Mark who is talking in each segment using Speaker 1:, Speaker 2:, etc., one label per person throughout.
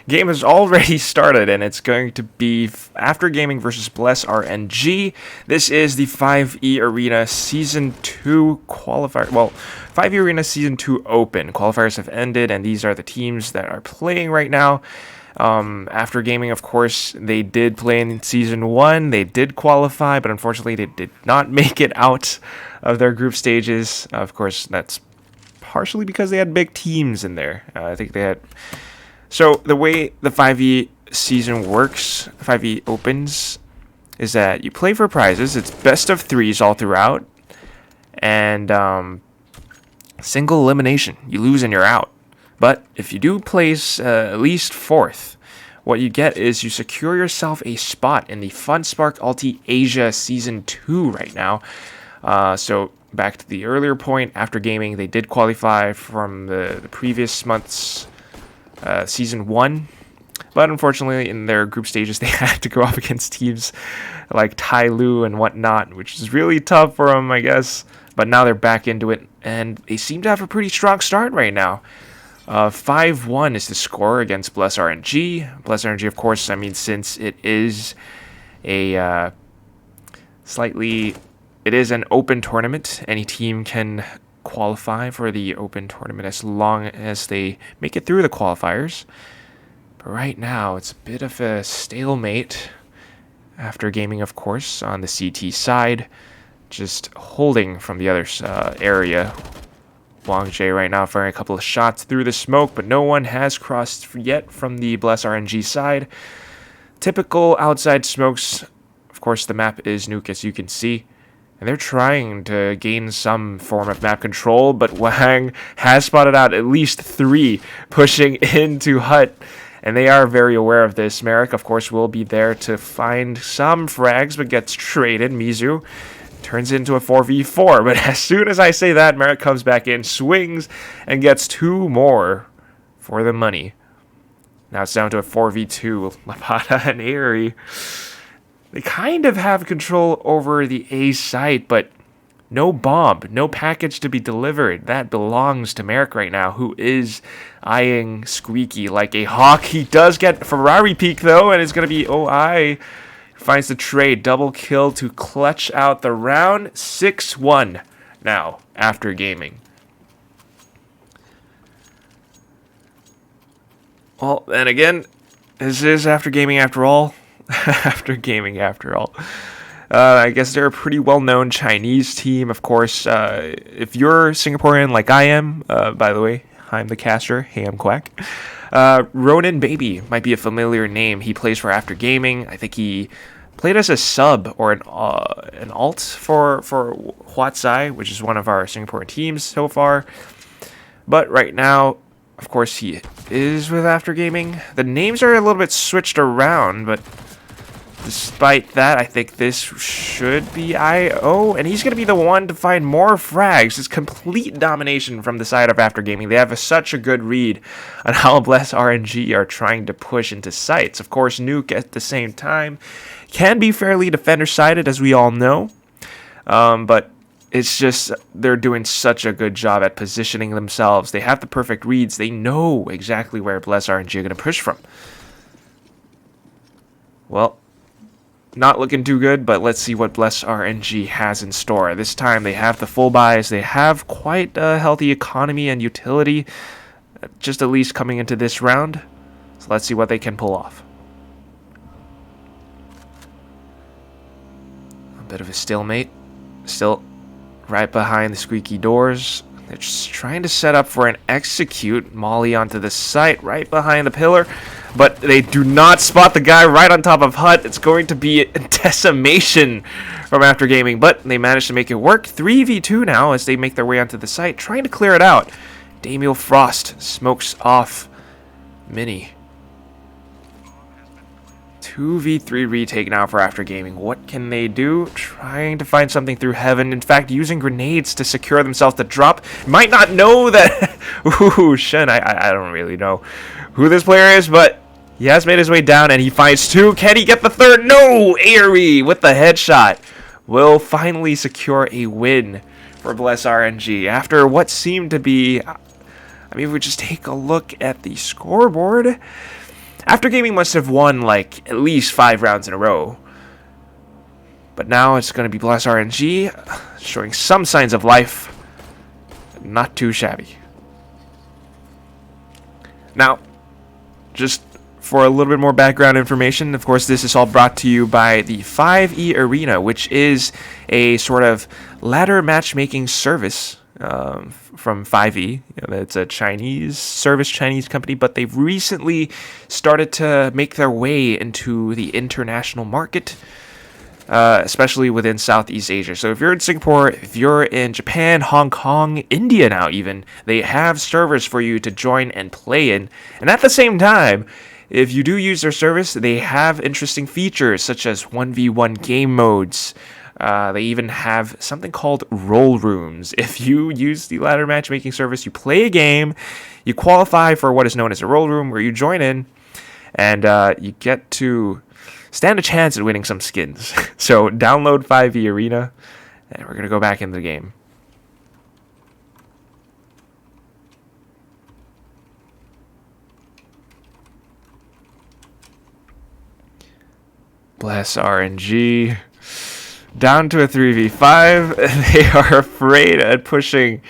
Speaker 1: game has already started, and it's going to be After Gaming versus blessrng. This is the 5e Arena Season 2 qualifier. Well, 5e Arena Season 2 Open. Qualifiers have ended, and these are the teams that are playing right now. After Gaming, of course, they did play in Season 1. They did qualify, but unfortunately they did not make it out of their group stages. Of course, that's partially because they had big teams in there. I think they had... So the way the 5e season works, 5e opens, is that you play for prizes. It's best of threes all throughout, and single elimination. You lose and you're out. But if you do place at least fourth, what you get is you secure yourself a spot in the FunSpark Ulti Asia Season 2 right now. So back to the earlier point, After Gaming, they did qualify from the previous month's Season 1. But unfortunately, in their group stages, they had to go up against teams like Tai Lu and whatnot, which is really tough for them, I guess. But now they're back into it, and they seem to have a pretty strong start right now. 5-1 is the score against blessrng. blessrng, of course, I mean, since it is a it is an open tournament, any team can qualify for the open tournament as long as they make it through the qualifiers. But right now, it's a bit of a stalemate. After Gaming, of course, on the CT side, just holding from the other area. Wang J right now firing a couple of shots through the smoke, but no one has crossed yet from the blessrng side. Typical outside smokes. Of course, the map is Nuke, as you can see. And they're trying to gain some form of map control, but Wang has spotted out at least 3 pushing into Hut. And they are very aware of this. Merrick, of course, will be there to find some frags, but gets traded. Mizu turns into a 4v4, but as soon as I say that, Merrick comes back in, swings, and gets 2 more for the money. Now it's down to a 4v2. Lapata and Aerie. They kind of have control over the A site, but no bomb, no package to be delivered. That belongs to Merrick right now, who is eyeing Squeaky like a hawk. He does get Ferrari peak, though, and it's going to be OI. Finds the trade. Double kill to clutch out the round. 6-1 now, After Gaming. Well, and again, this is After Gaming after all. After Gaming after all. I guess they're a pretty well-known Chinese team, of course. If you're Singaporean like I am, by the way, I'm the caster. Hey, I'm Quack. Ronin Baby might be a familiar name. He plays for After Gaming. I think he played as a sub or an alt for Huatsai, which is one of our Singaporean teams so far. But right now, of course, he is with After Gaming. The names are a little bit switched around, but despite that, I think this should be IO, and he's going to be the one to find more frags. It's complete domination from the side of After Gaming. They have such a good read on how blessrng are trying to push into sites. Of course, Nuke at the same time can be fairly defender-sided, as we all know, but it's just they're doing such a good job at positioning themselves. They have the perfect reads. They know exactly where blessrng are going to push from. Well, not looking too good, but let's see what blessrng has in store. This time they have the full buys. They have quite a healthy economy and utility, just at least coming into this round. So let's see what they can pull off. A bit of a stalemate. Still right behind the squeaky doors. They're just trying to set up for an execute. Molly onto the site right behind the pillar. But they do not spot the guy right on top of Hut. It's going to be a decimation from After Gaming. But they managed to make it work. 3v2 now as they make their way onto the site. Trying to clear it out. Damiel Frost smokes off Mini. 2v3 retake now for After Gaming. What can they do? Trying to find something through heaven. In fact, using grenades to secure themselves to drop. Might not know that... Ooh, Shen, I don't really know who this player is, but he has made his way down and he finds 2. Can he get the 3rd? No! Aerie with the headshot will finally secure a win for blessrng after what seemed to be... I mean, if we just take a look at the scoreboard, After Gaming must have won like at least 5 rounds in a row. But now it's going to be blessrng, showing some signs of life. Not too shabby. Now, just for a little bit more background information, of course, this is all brought to you by the 5e Arena, which is a sort of ladder matchmaking service from 5e. It's a Chinese company, but they've recently started to make their way into the international market, especially within Southeast Asia. So if you're in Singapore, if you're in Japan, Hong Kong, India now even, they have servers for you to join and play in. And at the same time, if you do use their service, they have interesting features such as 1v1 game modes. They even have something called role rooms. If you use the ladder matchmaking service, you play a game, you qualify for what is known as a role room, where you join in, and you get to stand a chance at winning some skins. So download 5e Arena, and we're going to go back into the game. blessrng. Down to a 3v5. They are afraid at pushing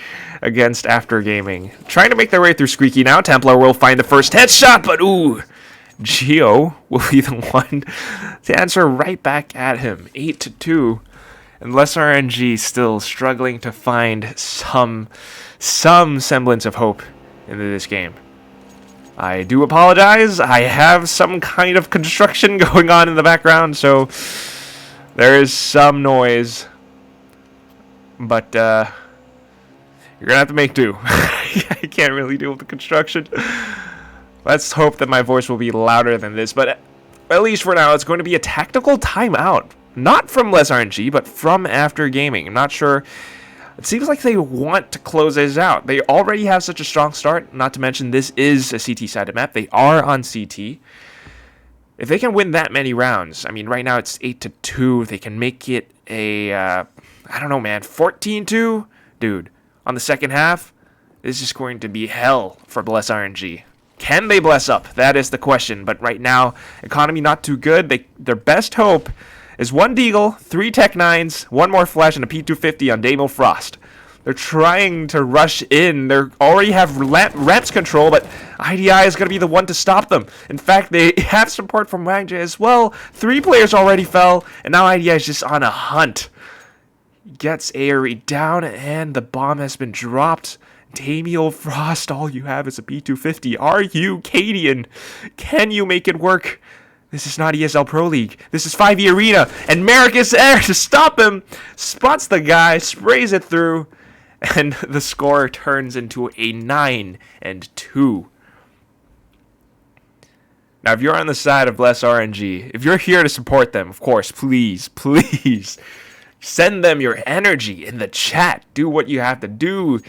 Speaker 1: against After Gaming. Trying to make their way through Squeaky now. Templar will find the first headshot, but ooh, Geo will be the one to answer right back at him. 8-2. And blessrng still struggling to find some semblance of hope into this game. I do apologize. I have some kind of construction going on in the background, so there is some noise. But you're gonna have to make do. I can't really deal with the construction. Let's hope that my voice will be louder than this, but at least for now, it's going to be a tactical timeout. Not from blessrng, but from After Gaming. I'm not sure. It seems like they want to close this out. They already have such a strong start, not to mention this is a CT-sided map. They are on CT. If they can win that many rounds, I mean, right now it's 8-2. If they can make it a, I don't know, man, 14-2? Dude, on the second half, this is going to be hell for blessrng. Can they bless up? That is the question. But right now, economy not too good. Their best hope is 1 Deagle, 3 Tech 9s, 1 more Flash, and a P250 on Damiel Frost. They're trying to rush in. They already have ramps control, but IDI is going to be the one to stop them. In fact, they have support from Wangja as well. 3 players already fell, and now IDI is just on a hunt. Gets Aerie down, and the bomb has been dropped. Damiel Frost, all you have is a P250. Are you Cadian? Can you make it work? This is not ESL Pro League. This is 5e Arena, and Merrick is there to stop him. Spots the guy, sprays it through, and the score turns into a 9-2. Now, if you're on the side of blessrng, if you're here to support them, of course, please send them your energy in the chat. Do what you have to do.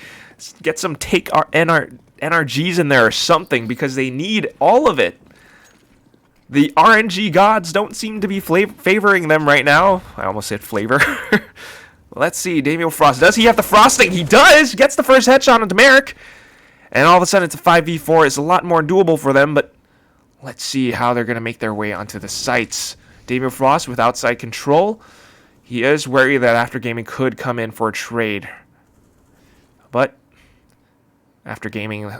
Speaker 1: Get some NRGs in there or something, because they need all of it. The RNG gods don't seem to be favoring them right now. I almost said flavor. Let's see, Damiel Frost. Does he have the frosting? He does! Gets the first headshot onto Merrick. And all of a sudden, it's a 5v4. It's a lot more doable for them, but let's see how they're going to make their way onto the sites. Damiel Frost with outside control. He is worried that After Gaming could come in for a trade. But After Gaming,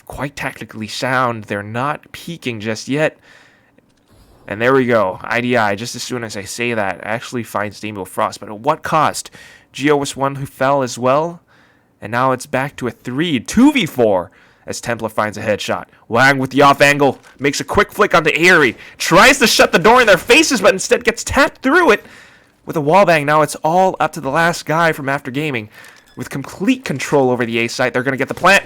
Speaker 1: quite tactically sound. They're not peeking just yet. And there we go. IDI, just as soon as I say that, actually finds Damiel Frost. But at what cost? Geo was one who fell as well. And now it's back to a 2v4 as Templar finds a headshot. Wang with the off angle makes a quick flick onto Aerie. Tries to shut the door in their faces, but instead gets tapped through it with a wallbang. Now it's all up to the last guy from After Gaming. With complete control over the A site, they're going to get the plant.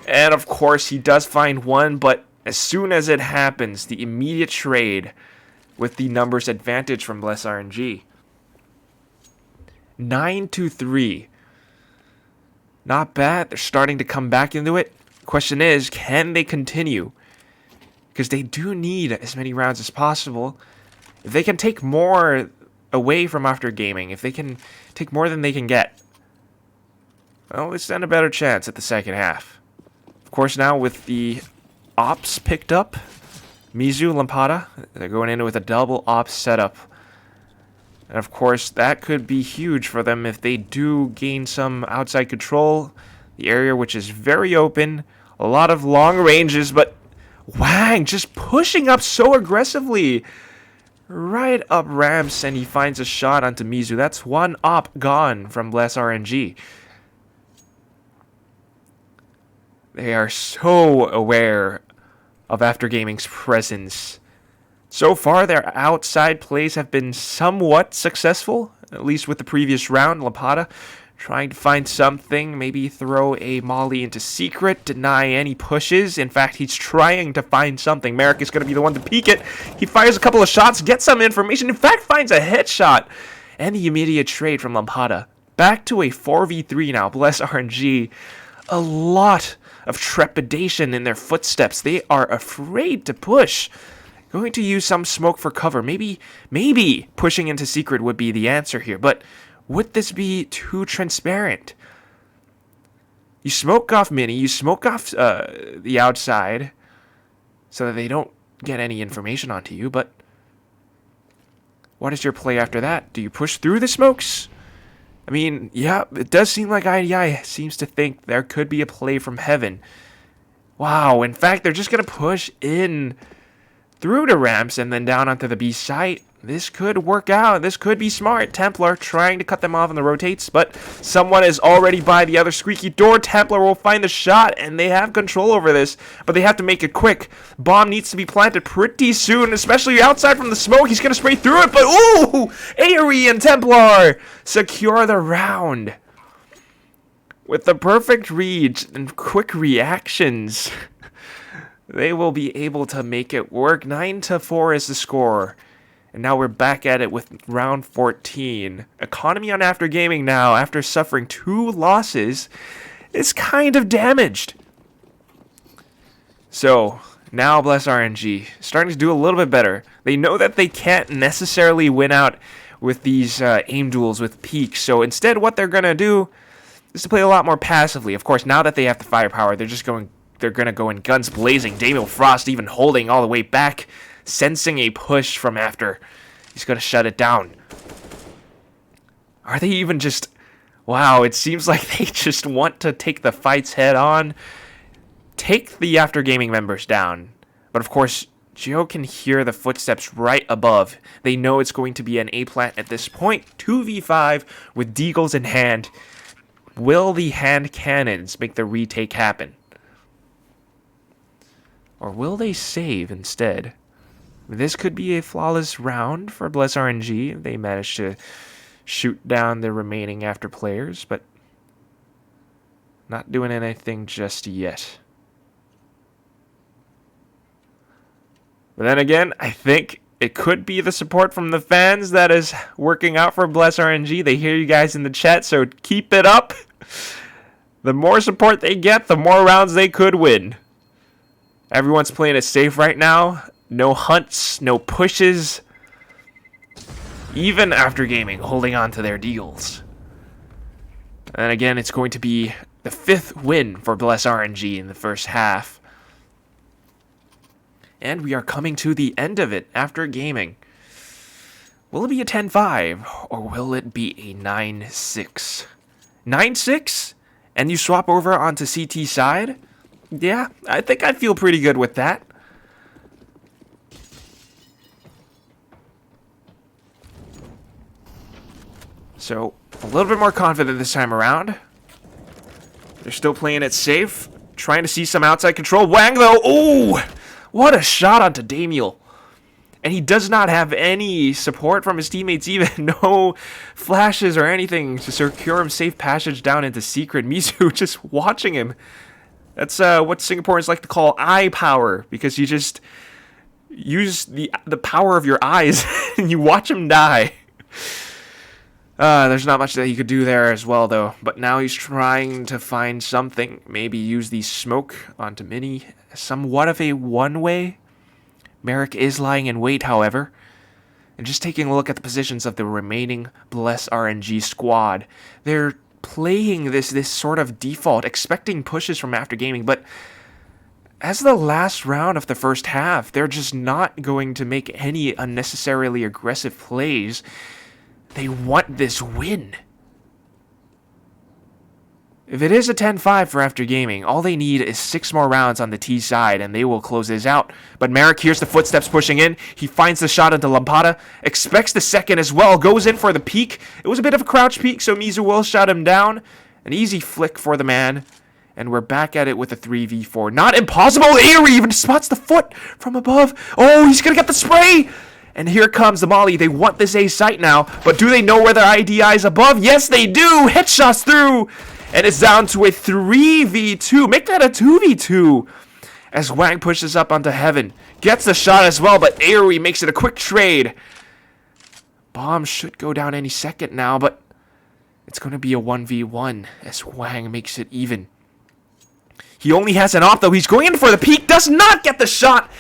Speaker 1: And of course, he does find one, but as soon as it happens, the immediate trade with the numbers advantage from blessrng. 9-3. Not bad. They're starting to come back into it. Question is, can they continue? Because they do need as many rounds as possible. If they can take more away from After Gaming, if they can take more than they can get, well, they stand a better chance at the second half. Of course, now with the ops picked up, Mizu, Lampada, they're going in with a double op setup. And of course, that could be huge for them if they do gain some outside control. The area which is very open, a lot of long ranges, but Wang just pushing up so aggressively. Right up ramps, and he finds a shot onto Mizu. That's one op gone from blessrng. They are so aware of After Gaming's presence. So far, their outside plays have been somewhat successful, at least with the previous round. Lampada trying to find something, maybe throw a molly into secret, deny any pushes. In fact, he's trying to find something. Merrick is going to be the one to peek it. He fires a couple of shots, gets some information, in fact, finds a headshot. And the immediate trade from Lampada. Back to a 4v3 now, blessrng. A lot of trepidation in their footsteps. They are afraid to push. Going to use some smoke for cover. Maybe pushing into secret would be the answer here, but would this be too transparent? You smoke off Mini, you smoke off the outside so that they don't get any information onto you, but what is your play after that? Do you push through the smokes? I mean, yeah, it does seem like IDI seems to think there could be a play from heaven. Wow, in fact, they're just going to push in through the ramps and then down onto the B site. This could work out. This could be smart. Templar trying to cut them off on the rotates, but someone is already by the other squeaky door. Templar will find the shot, and they have control over this, but they have to make it quick. Bomb needs to be planted pretty soon, especially outside from the smoke. He's going to spray through it, but ooh! Aerie and Templar secure the round. With the perfect reads and quick reactions, they will be able to make it work. 9-4 is the score. And now we're back at it with round 14. Economy on After Gaming now, after suffering 2 losses, is kind of damaged. So, now blessrng starting to do a little bit better. They know that they can't necessarily win out with these aim duels with peaks. So instead, what they're going to do is to play a lot more passively. Of course, now that they have the firepower, they're going to go in guns blazing. Damiel Frost even holding all the way back, sensing a push from after. He's going to shut it down. Are they even just... Wow, it seems like they just want to take the fights head on. Take the After Gaming members down. But of course, Geo can hear the footsteps right above. They know it's going to be an A-plant at this point. 2v5 with deagles in hand. Will the hand cannons make the retake happen? Or will they save instead? This could be a flawless round for blessrng. They managed to shoot down the remaining after players, but not doing anything just yet. But then again, I think it could be the support from the fans that is working out for blessrng. They hear you guys in the chat, so keep it up. The more support they get, the more rounds they could win. Everyone's playing it safe right now. No hunts, no pushes. Even After Gaming holding on to their deals. And again, it's going to be the 5th win for blessrng in the first half. And we are coming to the end of it. After Gaming, will it be a 10-5 or will it be a 9-6? 9-6? And you swap over onto CT side? Yeah, I think I feel pretty good with that. So, a little bit more confident this time around. They're still playing it safe. Trying to see some outside control. Wang, though. Ooh! What a shot onto Damiel. And he does not have any support from his teammates even. No flashes or anything to secure him safe passage down into secret. Mizu just watching him. That's what Singaporeans like to call eye power. Because you just use the power of your eyes and you watch him die. There's not much that he could do there as well, though. But now he's trying to find something. Maybe use the smoke onto Mini. Somewhat of a one-way. Merrick is lying in wait, however. And just taking a look at the positions of the remaining blessrng squad. They're playing this sort of default, expecting pushes from After Gaming. But as the last round of the first half, they're just not going to make any unnecessarily aggressive plays. They want this win. If it is a 10-5 for After Gaming, all they need is 6 more rounds on the T side, and they will close this out. But Merrick hears the footsteps pushing in. He finds the shot into Lampada, expects the second as well, goes in for the peek. It was a bit of a crouch peek, so Mizu will shut him down. An easy flick for the man, and we're back at it with a 3v4. Not impossible! Aerie even spots the foot from above. Oh, he's gonna get the spray! And here comes the Molly. They want this A site now, but do they know where their IDI is above? Yes, they do! Headshots through! And it's down to a 3v2. Make that a 2v2. As Wang pushes up onto Heaven. Gets the shot as well, but Aerie makes it a quick trade. Bomb should go down any second now, but it's going to be a 1v1 as Wang makes it even. He only has an op, though. He's going in for the peek. Does not get the shot.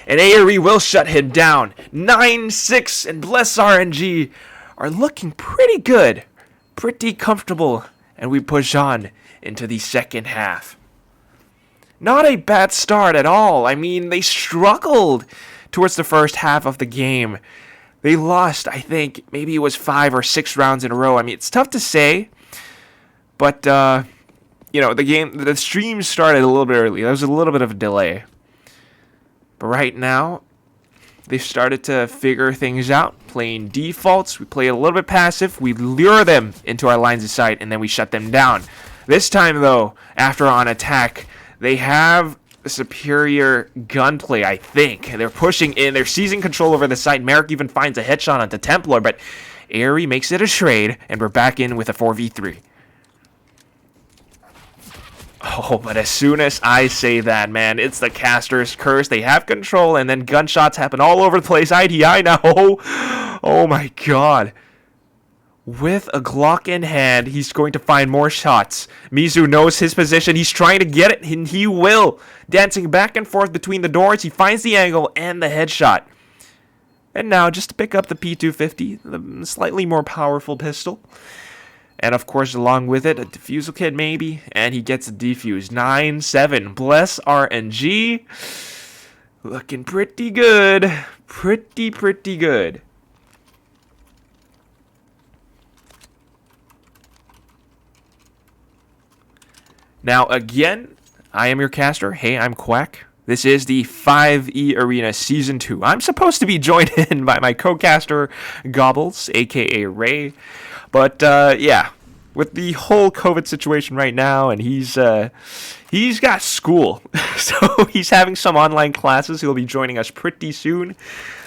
Speaker 1: And Aerie will shut him down. 9-6 and blessrng are looking pretty good. Pretty comfortable. And we push on into the second half. Not a bad start at all. I mean, they struggled towards the first half of the game. They lost, I think, maybe it was 5 or 6 rounds in a row. I mean, it's tough to say. But, the stream started a little bit early. There was a little bit of a delay. But right now, they've started to figure things out, playing defaults. We play a little bit passive. We lure them into our lines of sight, and then we shut them down. This time, though, after on attack, they have a superior gunplay, I think. They're pushing in. They're seizing control over the site. Merrick even finds a headshot onto Templar, but Aerie makes it a trade, and we're back in with a 4v3. Oh, but as soon as I say that, man, it's the caster's curse. They have control, and then gunshots happen all over the place. IDI now. Oh my god. With a Glock in hand, he's going to find more shots. Mizu knows his position. He's trying to get it, and he will. Dancing back and forth between the doors, he finds the angle and the headshot. And now, just to pick up the P250, the slightly more powerful pistol. And of course, along with it, a defusal kit maybe. And he gets a defuse. 9-7. blessrng. Looking pretty good. Pretty good. Now, again, I am your caster. Hey, I'm Quack. This is the 5E Arena Season 2. I'm supposed to be joined in by my co-caster, Gobbles, a.k.a. Ray. But, yeah, with the whole COVID situation right now, and he's got school. So he's having some online classes. He'll be joining us pretty soon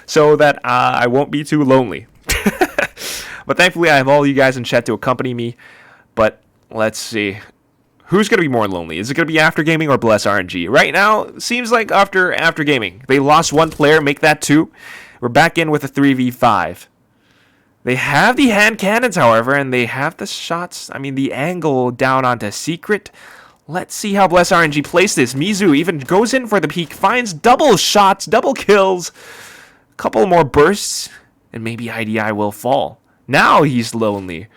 Speaker 1: so that I won't be too lonely. But thankfully, I have all you guys in chat to accompany me. But let's see. Who's going to be more lonely? Is it going to be After Gaming or blessrng? Right now, seems like After Gaming. They lost one player, make that 2. We're back in with a 3v5. They have the hand cannons, however, and they have the shots, the angle down onto Secret. Let's see how blessrng plays this. Mizu even goes in for the peek, finds double shots, double kills, a couple more bursts, and maybe IDI will fall. Now he's lonely.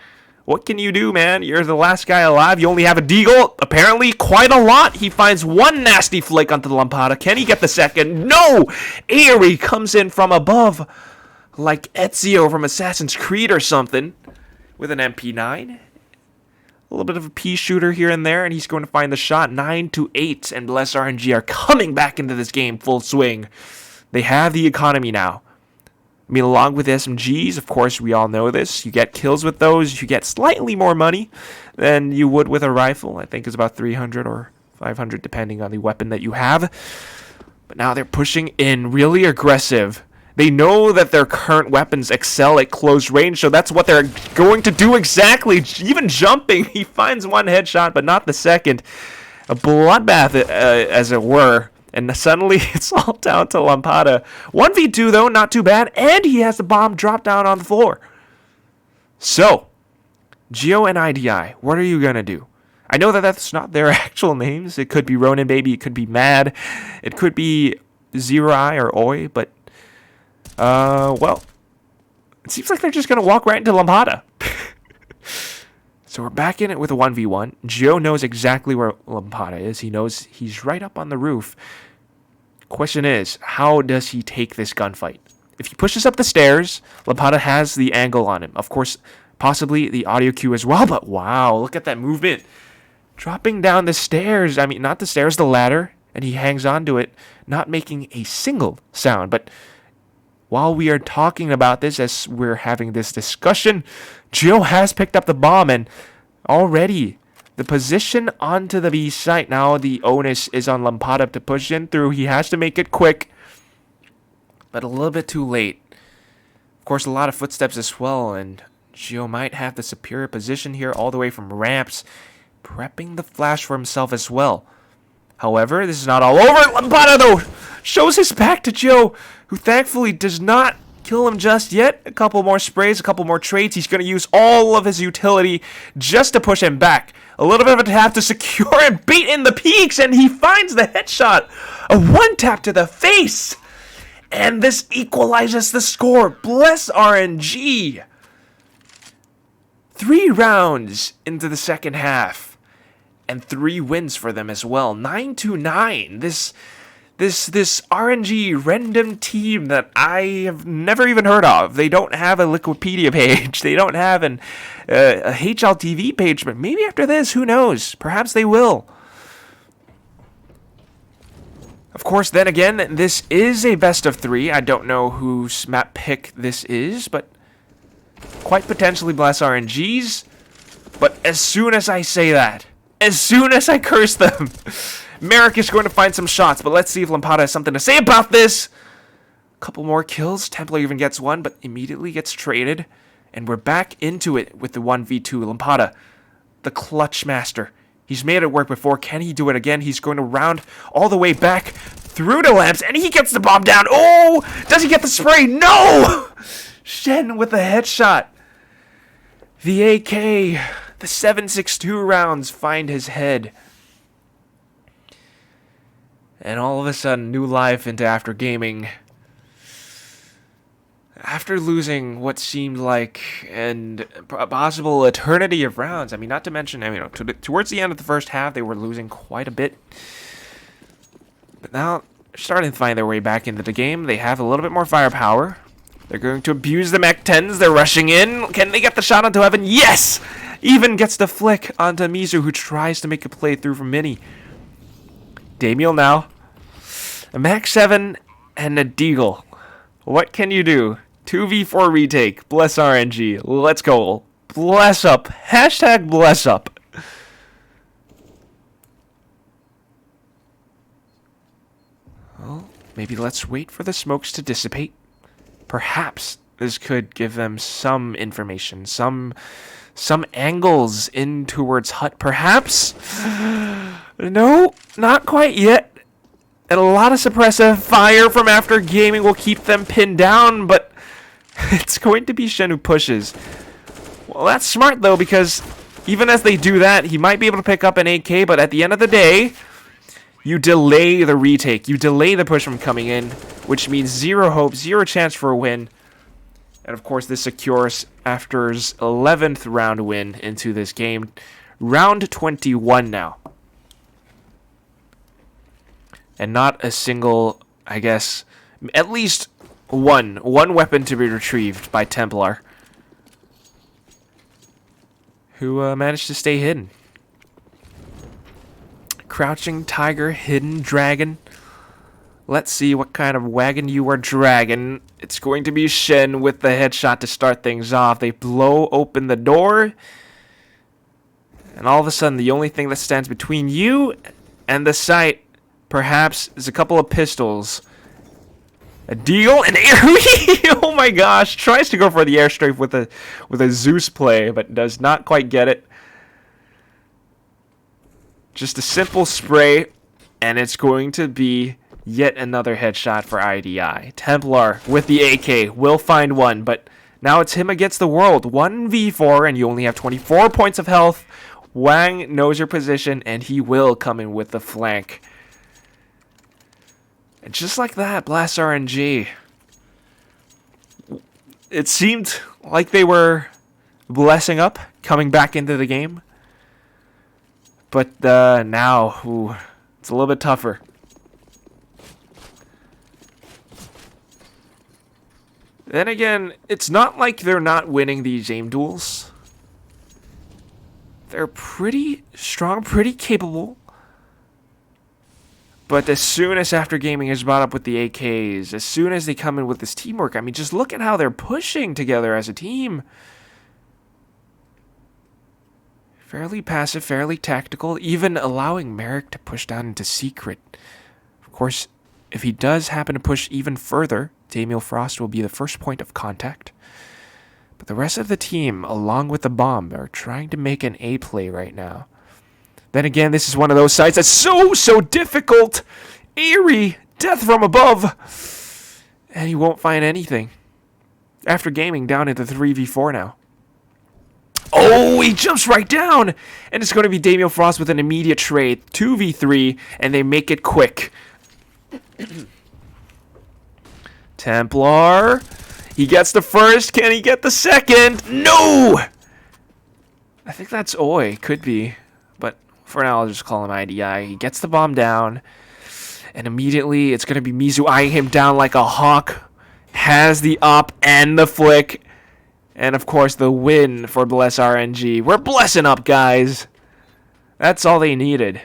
Speaker 1: What can you do, man? You're the last guy alive. You only have a deagle. Apparently, quite a lot. He finds one nasty flick onto the Lampada. Can he get the second? No! Aerie comes in from above, like Ezio from Assassin's Creed or something, with an MP9. A little bit of a pea shooter here and there, and he's going to find the shot. 9-8, and blessrng are coming back into this game full swing. They have the economy now. Along with SMGs, of course, we all know this. You get kills with those. You get slightly more money than you would with a rifle. I think it's about 300 or 500, depending on the weapon that you have. But now they're pushing in really aggressive. They know that their current weapons excel at close range, so that's what they're going to do exactly. Even jumping, he finds one headshot, but not the second. A bloodbath, as it were. And suddenly, it's all down to Lampada. 1v2, though, not too bad. And he has the bomb drop down on the floor. So, Geo and IDI, what are you going to do? I know that that's not their actual names. It could be Ronin Baby. It could be Mad. It could be Zero Eye or Oi. But, well, it seems like they're just going to walk right into Lampada. So we're back in it with a 1v1. Geo knows exactly where Lampada is. He knows he's right up on the roof. Question is, how does he take this gunfight? If he pushes up the stairs, Lampada has the angle on him. Of course, possibly the audio cue as well, but wow, look at that movement. Dropping down the stairs, I mean, not the stairs, the ladder, and he hangs onto it, not making a single sound. But while we are talking about this, as we're having this discussion, Gio has picked up the bomb, and already the position onto the B site. Now the onus is on Lampada to push in through. He has to make it quick, but a little bit too late. Of course, a lot of footsteps as well, and Gio might have the superior position here all the way from ramps, prepping the flash for himself as well. However, this is not all over. Lampada, though, shows his back to Gio, who thankfully does not kill him just yet. A couple more sprays, a couple more trades. He's going to use all of his utility just to push him back. A little bit of a tap to secure and bait in the peaks, and he finds the headshot. A one tap to the face. And this equalizes the score. Bless RNG. 3 rounds into the second half. And 3 wins for them as well. 9-9. This RNG random team that I have never even heard of. They don't have a Wikipedia page. They don't have a HLTV page. But maybe after this, who knows? Perhaps they will. Of course, then again, this is a best of 3. I don't know whose map pick this is, but quite potentially Bless RNG's. But as soon as I say that, as soon as I curse them, Merrick is going to find some shots, but let's see if Lampada has something to say about this. A couple more kills. Templar even gets one, but immediately gets traded. And we're back into it with the 1v2. Lampada, the clutch master. He's made it work before. Can he do it again? He's going to round all the way back through the lamps, and he gets the bomb down. Oh, does he get the spray? No! Shen with the headshot. The AK, the 7.62 rounds find his head. And all of a sudden, new life into After Gaming. After losing what seemed like a possible eternity of rounds, I mean, not to mention, towards the end of the first half, they were losing quite a bit. But now, they're starting to find their way back into the game. They have a little bit more firepower. They're going to abuse the Mach 10s. They're rushing in. Can they get the shot onto Evan? Yes! Even gets the flick onto Mizu, who tries to make a play through from Mini. Damiel now. A Mach 7 and a Deagle. What can you do? 2v4 retake. Bless RNG. Let's go. Bless up. Hashtag bless up. Well, maybe let's wait for the smokes to dissipate. Perhaps this could give them some information, some angles in towards Hut. Perhaps? No, not quite yet. And a lot of suppressive fire from After Gaming will keep them pinned down, but it's going to be Shen who pushes. Well, that's smart, though, because even as they do that, he might be able to pick up an AK, but at the end of the day, you delay the retake. You delay the push from coming in, which means 0 hope, 0 chance for a win. And, of course, this secures After's 11th round win into this game. Round 21 now. And not a single, I guess, at least one weapon to be retrieved by Templar, who managed to stay hidden. Crouching Tiger, Hidden Dragon. Let's see what kind of wagon you are dragging. It's going to be Shen with the headshot to start things off. They blow open the door, and all of a sudden the only thing that stands between you and the site perhaps is a couple of pistols. A deal, an air. Oh my gosh! Tries to go for the airstrike with a Zeus play, but does not quite get it. Just a simple spray, and it's going to be yet another headshot for IDI. Templar with the AK will find one, but now it's him against the world. 1v4, and you only have 24 points of health. Wang knows your position, and he will come in with the flank. And just like that, Blast RNG. It seemed like they were blessing up, coming back into the game. But now, it's a little bit tougher. Then again, it's not like they're not winning these aim duels. They're pretty strong, pretty capable. But as soon as After Gaming is brought up with the AKs, as soon as they come in with this teamwork, I mean, just look at how they're pushing together as a team. Fairly passive, fairly tactical, even allowing Merrick to push down into Secret. Of course, if he does happen to push even further, Damiel Frost will be the first point of contact. But the rest of the team, along with the bomb, are trying to make an A play right now. Then again, this is one of those sites that's so difficult. Eerie, death from above. And he won't find anything. After Gaming down into 3v4 now. Oh, he jumps right down. And it's going to be Damiel Frost with an immediate trade. 2v3, and they make it quick. Templar. He gets the first. Can he get the second? No! I think that's Oi. Could be. But for now, I'll just call him IDI. He gets the bomb down. And immediately, it's going to be Mizu eyeing him down like a hawk. Has the up and the flick. And, of course, the win for blessrng. We're blessing up, guys. That's all they needed.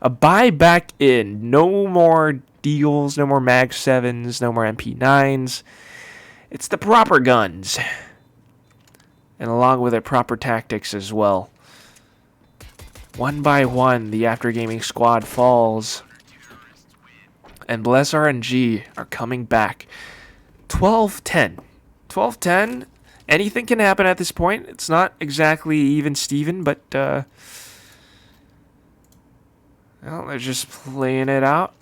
Speaker 1: A buy back in. No more deals. No more Mag 7s. No more MP9s. It's the proper guns. And along with it, proper tactics as well. One by one, the After Gaming squad falls. And blessrng are coming back. 12-10. 12-10. Anything can happen at this point. It's not exactly even Steven, but well, they're just playing it out.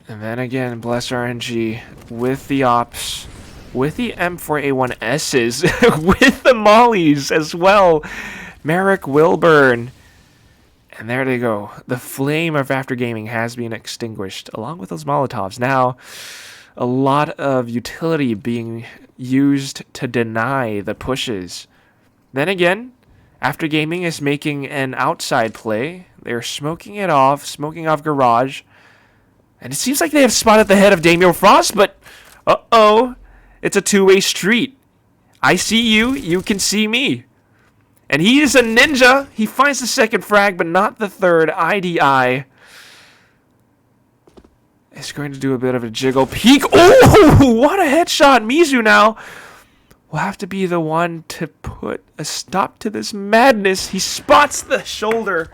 Speaker 1: And then again, blessrng with the ops, with the M4A1Ss, with the mollies as well. Merrick Wilburn. And there they go. The flame of After Gaming has been extinguished, along with those Molotovs. Now, a lot of utility being used to deny the pushes. Then again, After Gaming is making an outside play. They're smoking off Garage. And it seems like they have spotted the head of Damiel Frost, but uh-oh, it's a two-way street. I see you, you can see me. And he is a ninja. He finds the second frag, but not the third. IDI is going to do a bit of a jiggle peek. Oh, what a headshot. Mizu now will have to be the one to put a stop to this madness. He spots the shoulder,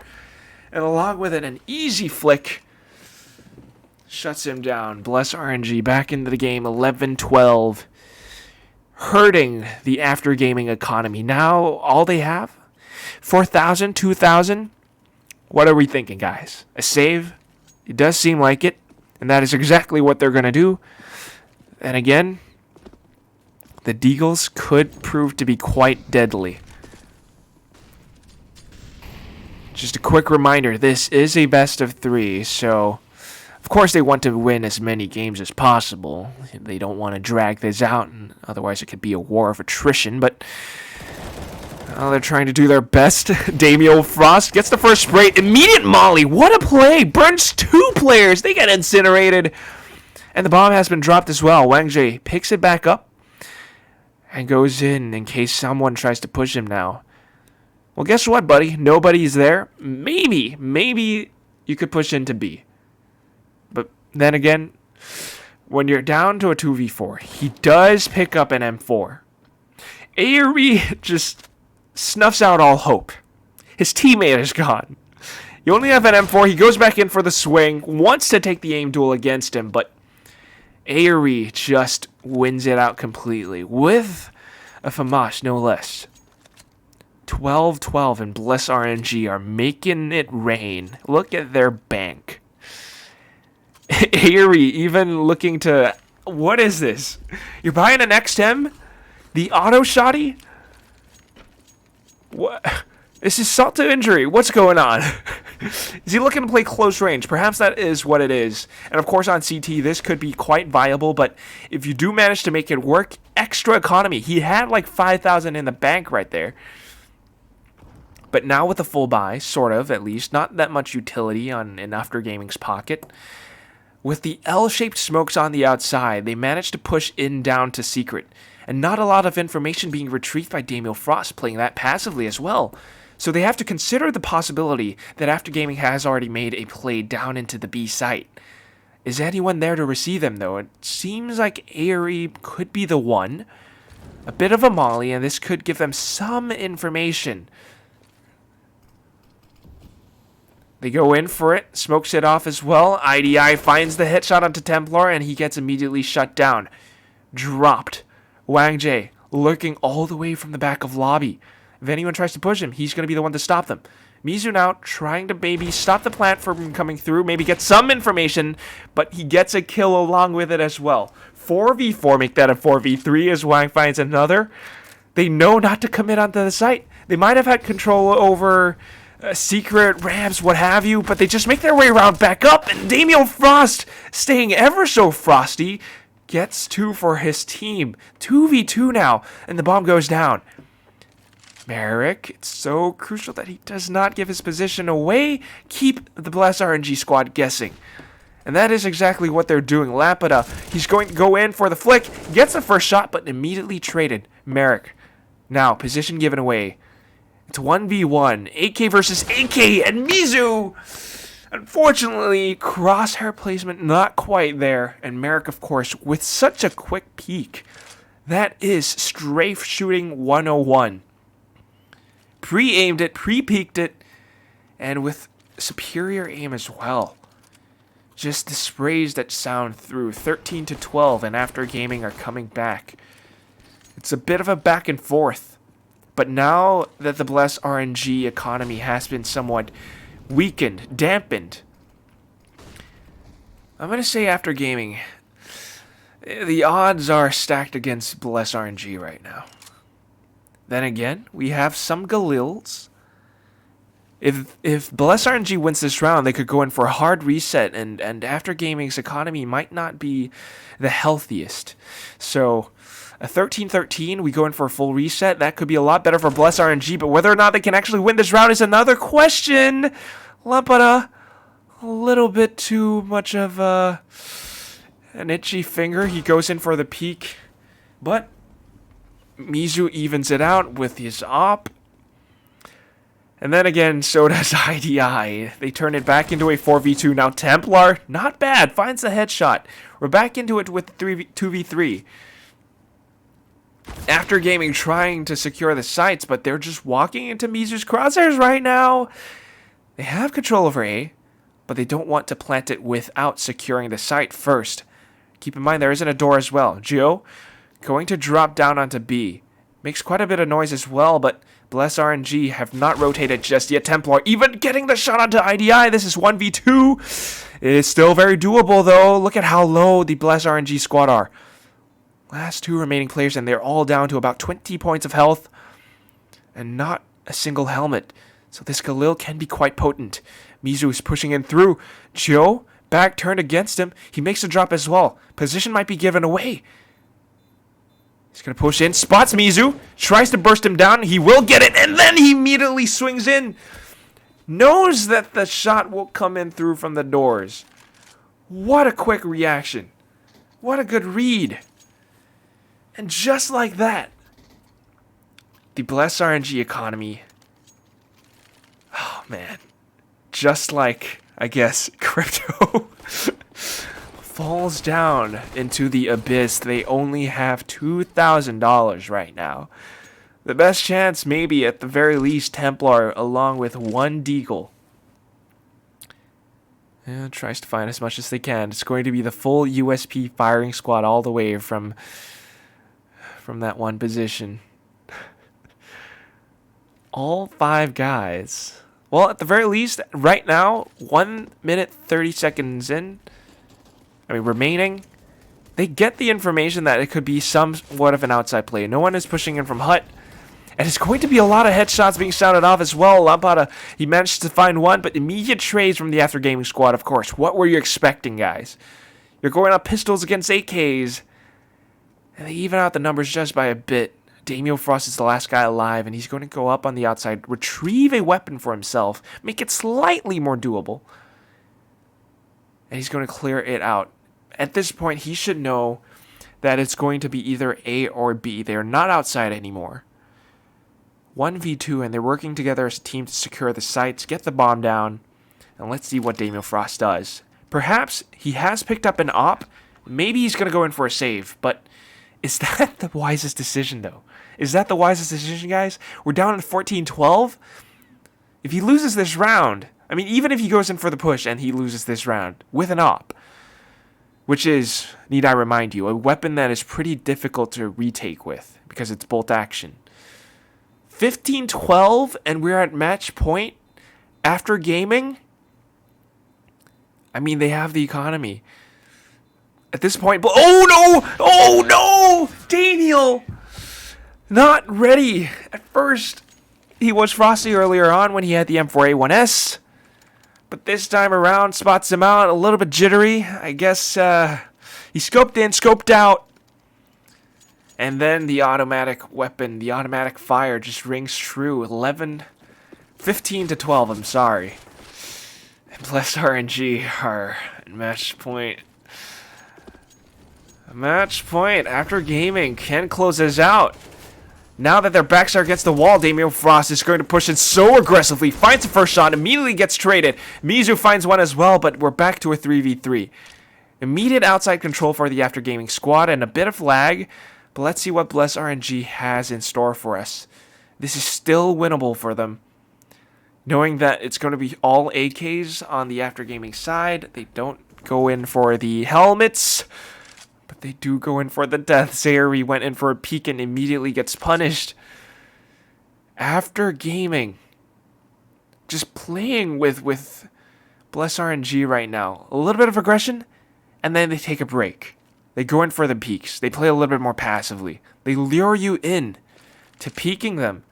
Speaker 1: and along with it, an easy flick shuts him down. blessrng back into the game, 11-12. Hurting the After Gaming economy. Now, all they have? 4,000, 2,000? What are we thinking, guys? A save? It does seem like it. And that is exactly what they're going to do. And again, the Deagles could prove to be quite deadly. Just a quick reminder, this is a best of 3, so of course they want to win as many games as possible. They don't want to drag this out, and otherwise it could be a war of attrition, but they're trying to do their best. Damiel Frost gets the first spray. Immediate molly. What a play. Burns 2 players. They get incinerated. And the bomb has been dropped as well. Wang Jie picks it back up and goes in case someone tries to push him now. Well, guess what, buddy? Nobody's there. Maybe you could push into B. But then again, when you're down to a 2v4, he does pick up an M4. Aerie just snuffs out all hope. His teammate is gone. You only have an M4. He goes back in for the swing, wants to take the aim duel against him, but Aerie just wins it out completely with a FAMAS, no less. 12-12, and blessrng are making it rain. Look at their bank. Aerie even looking to... What is this? You're buying an XM? The auto shotty? What? This is salt to injury. What's going on? Is he looking to play close range? Perhaps that is what it is. And of course on CT, this could be quite viable, but if you do manage to make it work, extra economy. He had like 5,000 in the bank right there. But now with a full buy, sort of, at least, not that much utility in After Gaming's pocket. With the L-shaped smokes on the outside, they managed to push in down to secret. And not a lot of information being retrieved by Damiel Frost, playing that passively as well. So they have to consider the possibility that After Gaming has already made a play down into the B site. Is anyone there to receive them, though? It seems like Aerie could be the one. A bit of a molly, and this could give them some information. They go in for it, smokes it off as well. IDI finds the hit shot onto Templar, and he gets immediately shut down. Dropped. Wang Jae lurking all the way from the back of lobby. If anyone tries to push him, he's going to be the one to stop them. Mizu now trying to maybe stop the plant from coming through, maybe get some information, but he gets a kill along with it as well. 4v4, make that a 4v3 as Wang finds another. They know not to commit onto the site. They might have had control over secret ramps, what have you, but they just make their way around back up, and Damiel Frost, staying ever so frosty, gets 2 for his team. 2v2 now, and the bomb goes down. Merrick, it's so crucial that he does not give his position away. Keep the blessrng squad guessing. And that is exactly what they're doing. Lampada, he's going to go in for the flick. Gets the first shot, but immediately traded. Merrick, now position given away. It's 1v1. AK versus AK, and Mizu, unfortunately, crosshair placement not quite there. And Merrick, of course, with such a quick peek. That is strafe shooting 101. Pre-aimed it, pre-peeked it, and with superior aim as well. Just the sprays that sound through. 13 to 12, and After Gaming are coming back. It's a bit of a back and forth. But now that the blessrng economy has been somewhat weakened, dampened, I'm going to say After Gaming, the odds are stacked against blessrng right now. Then again, we have some Galils. If blessrng wins this round, they could go in for a hard reset, and After Gaming's economy might not be the healthiest. So, a 13-13, we go in for a full reset. That could be a lot better for blessrng, but whether or not they can actually win this round is another question. Lampada, a little bit too much of an itchy finger. He goes in for the peek, but Mizu evens it out with his op. And then again, so does IDI. They turn it back into a 4v2. Now Templar, not bad, finds the headshot. We're back into it with 2v3. After Gaming trying to secure the sites, but they're just walking into Mizu's crosshairs right now. They have control over A, but they don't want to plant it without securing the site first. Keep in mind there isn't a door as well. Gio going to drop down onto B. Makes quite a bit of noise as well, but blessrng have not rotated just yet. Templar even getting the shot onto IDI. This is 1v2. It is still very doable, though. Look at how low the blessrng squad are. Last 2 remaining players, and they're all down to about 20 points of health. And not a single helmet. So this Galil can be quite potent. Mizu is pushing in through. Gio, back turned against him. He makes a drop as well. Position might be given away. He's going to push in, spots Mizu, tries to burst him down. He will get it, and then he immediately swings in. Knows that the shot will come in through from the doors. What a quick reaction. What a good read. And just like that, the blessrng economy, oh man, just like, I guess, crypto, falls down into the abyss. They only have $2,000 right now. The best chance, maybe at the very least, Templar along with 1 Deagle. And tries to find as much as they can. It's going to be the full USP firing squad all the way from that one position. All 5 guys. Well, at the very least, right now, 1 minute 30 seconds in. Remaining, they get the information that it could be somewhat of an outside play. No one is pushing in from hut. And it's going to be a lot of headshots being sounded off as well. Lampada, he managed to find one, but immediate trades from the After Gaming squad, of course. What were you expecting, guys? You're going up pistols against AKs. And they even out the numbers just by a bit. Damien Frost is the last guy alive, and he's going to go up on the outside, retrieve a weapon for himself, make it slightly more doable, and he's going to clear it out. At this point, he should know that it's going to be either A or B. They're not outside anymore. 1v2, and they're working together as a team to secure the sites, get the bomb down, and let's see what Damien Frost does. Perhaps he has picked up an op. Maybe he's going to go in for a save, but is that the wisest decision, though? Is that the wisest decision, guys? We're down at 14-12. If he loses this round, I mean, even if he goes in for the push and he loses this round with an op, which is, need I remind you, a weapon that is pretty difficult to retake with because it's bolt action. 15-12, and we're at match point after gaming? I mean, they have the economy. At this point, oh no! Oh no! Daniel! Not ready. At first, he was frosty earlier on when he had the M4A1S. But this time around, spots him out, a little bit jittery. I guess he scoped in, scoped out. And then the automatic weapon, the automatic fire just rings true. 15-12, I'm sorry. And blessrng are at match point. Match point after gaming. Can close this out. Now that their backs are against the wall, Damien Frost is going to push in so aggressively. Finds the first shot, immediately gets traded. Mizu finds one as well, but we're back to a 3v3. Immediate outside control for the after gaming squad and a bit of lag. But let's see what blessrng has in store for us. This is still winnable for them. Knowing that it's going to be all AKs on the after gaming side. They don't go in for the helmets. But they do go in for the death. Zayuri went in for a peek and immediately gets punished. After gaming, just playing with blessrng right now. A little bit of aggression, and then they take a break. They go in for the peeks. They play a little bit more passively. They lure you in to peeking them.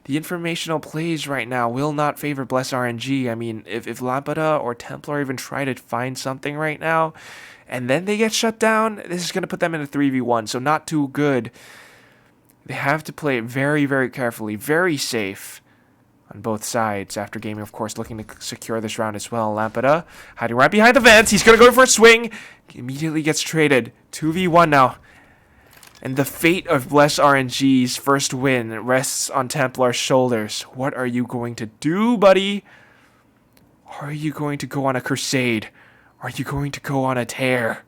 Speaker 1: The informational plays right now will not favor blessrng. I mean, if Lampada or Templar even try to find something right now, and then they get shut down, this is going to put them in a 3v1, so not too good. They have to play it very, very carefully, very safe on both sides. After gaming, of course, looking to secure this round as well. Lampada hiding right behind the vents. He's going to go for a swing. Immediately gets traded. 2v1 now. And the fate of blessrng's first win rests on Templar's shoulders. What are you going to do, buddy? Are you going to go on a crusade? Are you going to go on a tear?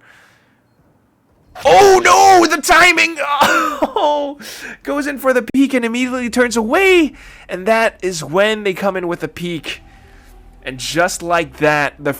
Speaker 1: Oh no! The timing! Oh! Goes in for the peek and immediately turns away. And that is when they come in with a peek. And just like that, the